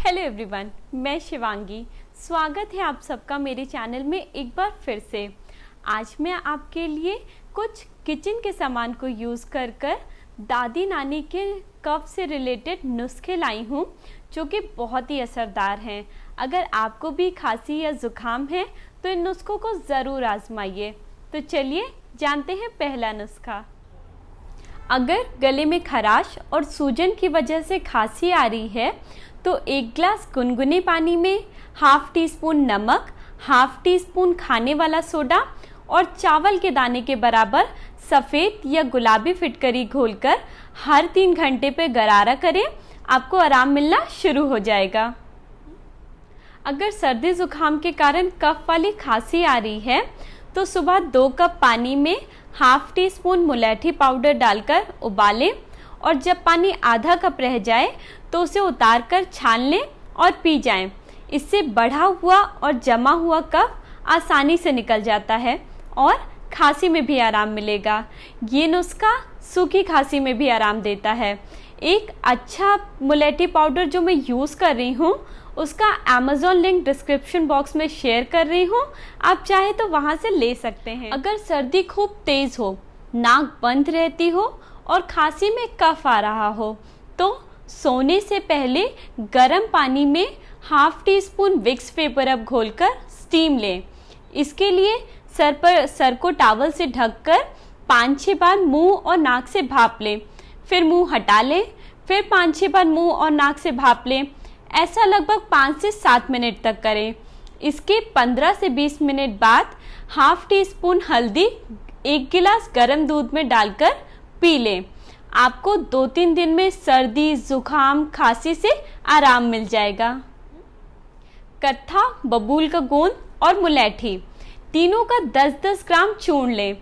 Hello everyone, मैं शिवांगी। स्वागत है आप सबका मेरे चैनल में एक बार फिर से। आज मैं आपके लिए कुछ किचन के सामान को यूज़ कर दादी नानी के कफ से रिलेटेड नुस्खे लाई हूँ जो कि बहुत ही असरदार हैं। अगर आपको भी खांसी या ज़ुकाम है तो इन नुस्खों को ज़रूर आजमाइए। तो चलिए जानते हैं पहला नुस्खा। अगर गले में खराश और सूजन की वजह से खांसी आ रही है तो 1 गिलास गुनगुने पानी में ½ टीस्पून नमक, ½ टीस्पून खाने वाला सोडा और चावल के दाने के बराबर सफ़ेद या गुलाबी फिटकरी घोलकर हर 3 घंटे पे गरारा करें। आपको आराम मिलना शुरू हो जाएगा। अगर सर्दी ज़ुकाम के कारण कफ वाली खांसी आ रही है तो सुबह 2 कप पानी में ½ टीस्पून मुलैठी पाउडर डालकर उबालें और जब पानी आधा कप रह जाए तो उसे उतारकर छान लें और पी जाएं। इससे बढ़ा हुआ और जमा हुआ कफ आसानी से निकल जाता है और खांसी में भी आराम मिलेगा। ये नुस्खा सूखी खांसी में भी आराम देता है। एक अच्छा मुलैठी पाउडर जो मैं यूज़ कर रही हूँ उसका अमेज़ॉन लिंक डिस्क्रिप्शन बॉक्स में शेयर कर रही हूँ, आप चाहे तो वहाँ से ले सकते हैं। अगर सर्दी खूब तेज़ हो, नाक बंद रहती हो और खांसी में कफ आ रहा हो तो सोने से पहले गर्म पानी में ½ टीस्पून विक्स वेपर रब घोलकर स्टीम लें। इसके लिए सर को टॉवल से ढककर 5-6 बार मुंह और नाक से भाप लें, फिर मुंह हटा लें, फिर 5-6 बार मुंह और नाक से भाप लें। ऐसा लगभग 5 से 7 मिनट तक करें। इसके 15 से 20 मिनट बाद ½ टीस्पून हल्दी 1 गिलास गर्म दूध में डालकर पी लें। आपको 2-3 दिन में सर्दी, जुकाम, खांसी से आराम मिल जाएगा। कत्था, बबूल का गोंद और मुलैठी तीनों का 10-10 ग्राम चूर्ण लें।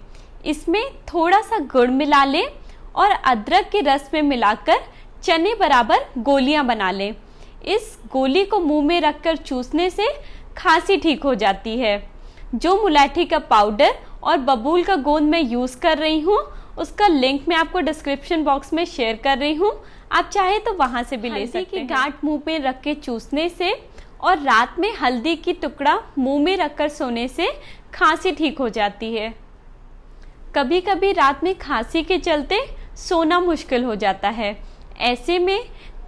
इसमें थोड़ा सा गुड़ मिला लें और अदरक के रस में मिलाकर चने बराबर गोलियां बना लें। इस गोली को मुंह में रखकर चूसने से खांसी ठीक हो जाती है। जो मुलैठी का पाउडर और बबूल का गोंद मैं यूज़ कर रही हूँ उसका लिंक मैं आपको डिस्क्रिप्शन बॉक्स में शेयर कर रही हूँ, आप चाहे तो वहाँ से भी ले सकते हैं। हल्दी की गांठ मुंह में रख के चूसने से और रात में हल्दी की टुकड़ा मुंह में रखकर सोने से खांसी ठीक हो जाती है। कभी कभी रात में खांसी के चलते सोना मुश्किल हो जाता है। ऐसे में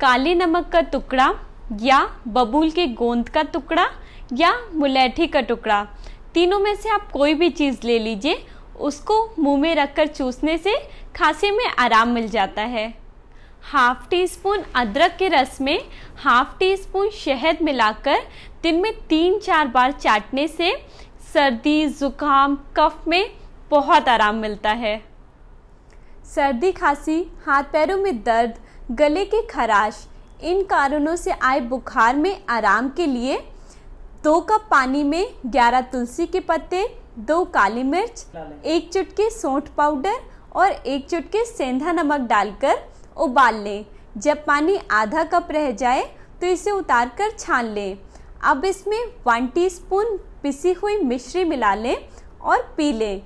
काले नमक का टुकड़ा या बबूल के गोंद का टुकड़ा या मुलैठी का टुकड़ा, तीनों में से आप कोई भी चीज़ ले लीजिए, उसको मुंह में रखकर चूसने से खांसी में आराम मिल जाता है। ½ टीस्पून अदरक के रस में ½ टीस्पून शहद मिलाकर दिन में 3-4 बार चाटने से सर्दी, जुकाम, कफ में बहुत आराम मिलता है। सर्दी, खांसी, हाथ पैरों में दर्द, गले की खराश, इन कारणों से आए बुखार में आराम के लिए 2 कप पानी में 11 तुलसी के पत्ते, 2 काली मिर्च, 1 चुटकी सौंठ पाउडर और 1 चुटकी सेंधा नमक डालकर उबाल लें। जब पानी आधा कप रह जाए तो इसे उतारकर छान लें। अब इसमें 1 टीस्पून पिसी हुई मिश्री मिला लें और पी लें।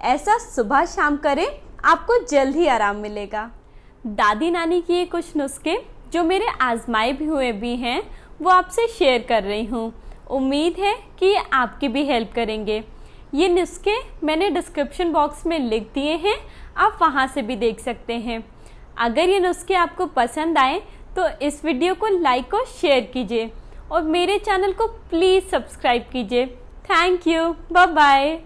ऐसा सुबह शाम करें, आपको जल्द ही आराम मिलेगा। दादी नानी के ये कुछ नुस्खे जो मेरे आजमाए भी हुए भी हैं वो आपसे शेयर कर रही हूँ। उम्मीद है कि ये आपकी भी हेल्प करेंगे। ये नुस्खे मैंने डिस्क्रिप्शन बॉक्स में लिख दिए हैं, आप वहाँ से भी देख सकते हैं। अगर ये नुस्खे आपको पसंद आए तो इस वीडियो को लाइक और शेयर कीजिए और मेरे चैनल को प्लीज़ सब्सक्राइब कीजिए। Thank you, bye bye.